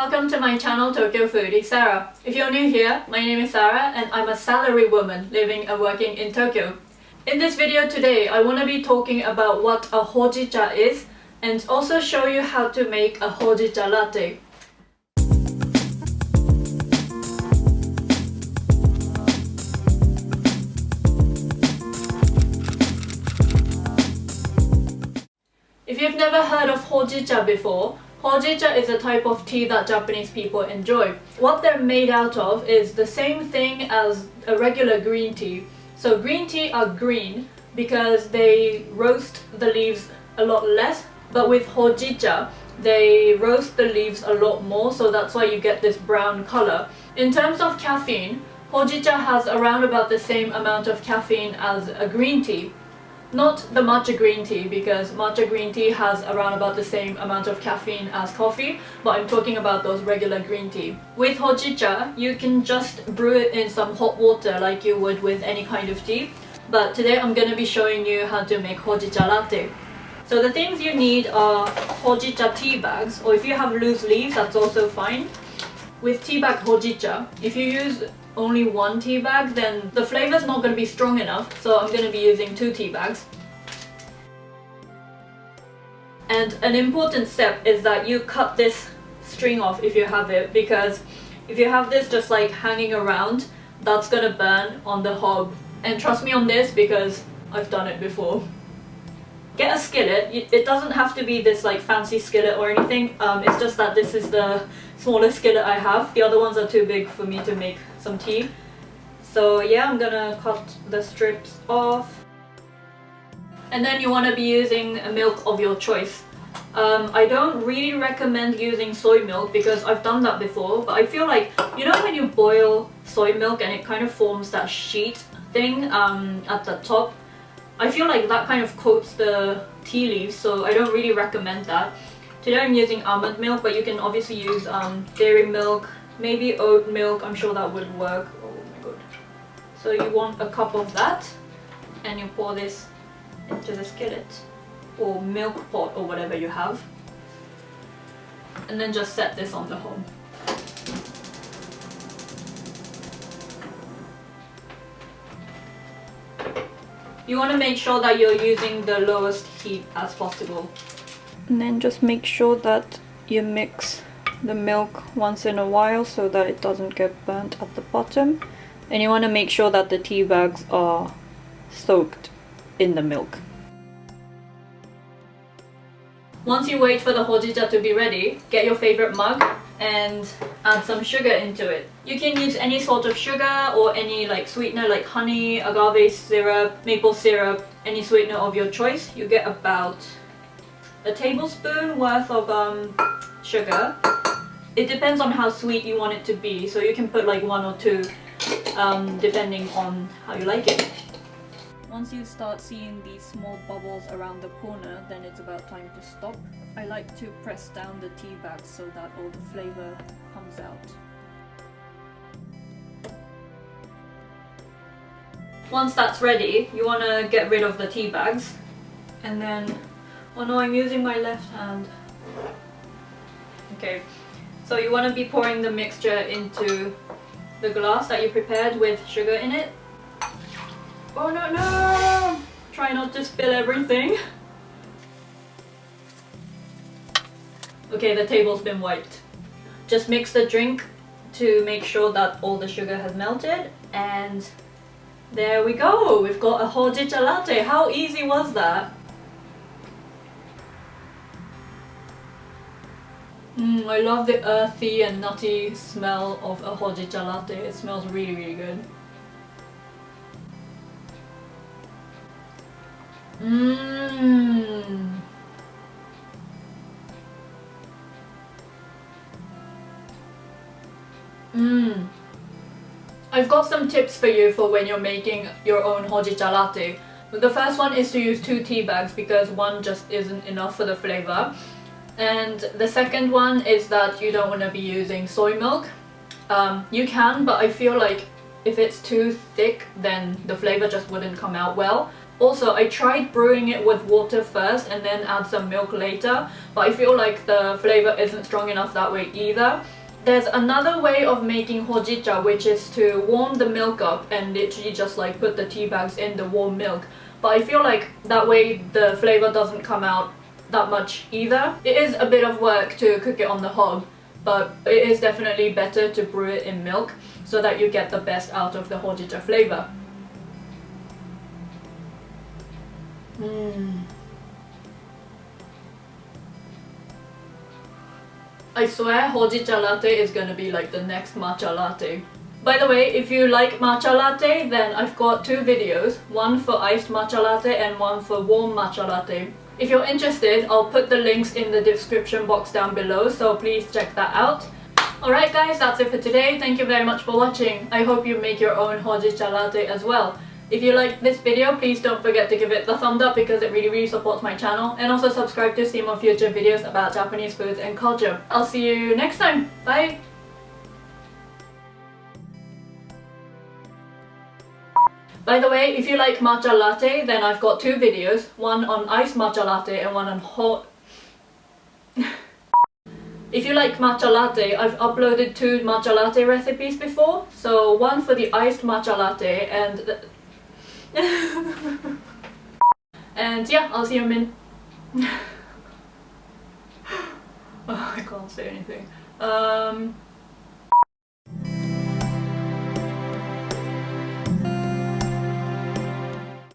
welcome to my channel Tokyo Foodie Sarah. If you're new here, my name is Sarah and I'm a salary woman living and working in Tokyo. In this video today, I want to be talking about what a Hojicha is and also show you how to make a Hojicha Latte. If you've never heard of Hojicha before, Hojicha is a type of tea that Japanese people enjoy. What they're made out of is the same thing as a regular green tea. So green tea are green because they roast the leaves a lot less, but with Hojicha they roast the leaves a lot more, so that's why you get this brown color. In terms of caffeine, Hojicha has around about the same amount of caffeine as a green tea. Not the matcha green tea, because matcha green tea has around about the same amount of caffeine as coffee, but I'm talking about those regular green tea. With Hojicha, you can just brew it in some hot water like you would with any kind of tea, but today I'm going to be showing you how to make Hojicha Latte. So the things you need are Hojicha tea bags, or if you have loose leaves, that's also fine. With tea bag Hojicha, if you use only one tea bag, then the flavor is not going to be strong enough, so I'm going to be using 2 tea bags. And an important step is that you cut this string off if you have it, because if you have this just like hanging around, that's going to burn on the hob. And trust me on this because I've done it before. Get a skillet. It doesn't have to be this like fancy skillet or anything, it's just that this is the smallest skillet I have. The other ones are too big for me to make some tea. So yeah, I'm gonna cut the strips off. And then you want to be using a milk of your choice. I don't really recommend using soy milk because I've done that before, but I feel like, you know when you boil soy milk and it kind of forms that sheet thing at the top? I feel like that kind of coats the tea leaves, so I don't really recommend that. Today I'm using almond milk, but you can obviously use dairy milk, maybe oat milk, I'm sure that would work. Oh my god. So you want a cup of that, and you pour this into the skillet, or milk pot, or whatever you have. And then just set this on the hob. You want to make sure that you're using the lowest heat as possible. And then just make sure that you mix the milk once in a while so that it doesn't get burnt at the bottom. And you want to make sure that the tea bags are soaked in the milk. Once you wait for the Hojicha to be ready, get your favorite mug and add some sugar into it. You can use any sort of sugar or any like sweetener like honey, agave syrup, maple syrup, any sweetener of your choice. You get about a tablespoon worth of sugar. It depends on how sweet you want it to be, so you can put like 1 or 2 depending on how you like it. Once you start seeing these small bubbles around the corner, then it's about time to stop. I like to press down the tea bag so that all the flavor comes out. Once that's ready, you want to get rid of the tea bags. And then, oh no, I'm using my left hand. Okay, so you want to be pouring the mixture into the glass that you prepared with sugar in it. Oh no, no! Try not to spill everything. Okay, the table's been wiped. Just mix the drink to make sure that all the sugar has melted, and there we go! We've got a Hojicha Latte. How easy was that? I love the earthy and nutty smell of a Hojicha Latte. It smells really, really good. I've got some tips for you for when you're making your own Hojicha Latte. The first one is to use 2 tea bags because one just isn't enough for the flavor. And the second one is that you don't want to be using soy milk. You can, but I feel like if it's too thick then the flavor just wouldn't come out well. Also, I tried brewing it with water first and then add some milk later, but I feel like the flavor isn't strong enough that way either. There's another way of making hojicha, which is to warm the milk up and literally just like put the tea bags in the warm milk. But I feel like that way the flavor doesn't come out that much either. It is a bit of work to cook it on the hob, but it is definitely better to brew it in milk so that you get the best out of the hojicha flavor. I swear Hojicha Latte is gonna be like the next matcha latte. By the way, if you like matcha latte, then I've got two videos, one for iced matcha latte and one for warm matcha latte. If you're interested, I'll put the links in the description box down below, so please check that out. Alright guys, that's it for today. Thank you very much for watching. I hope you make your own Hojicha Latte as well. If you liked this video, please don't forget to give it the thumbs up because it really supports my channel, and also subscribe to see more future videos about Japanese foods and culture. I'll see you next time. Bye! By the way, if you like matcha latte, then I've got two videos, one on iced matcha latte and one on hot. If you like matcha latte, I've uploaded two matcha latte recipes before, so one for the iced matcha latte and and yeah, I'll see you in oh, I can't say anything.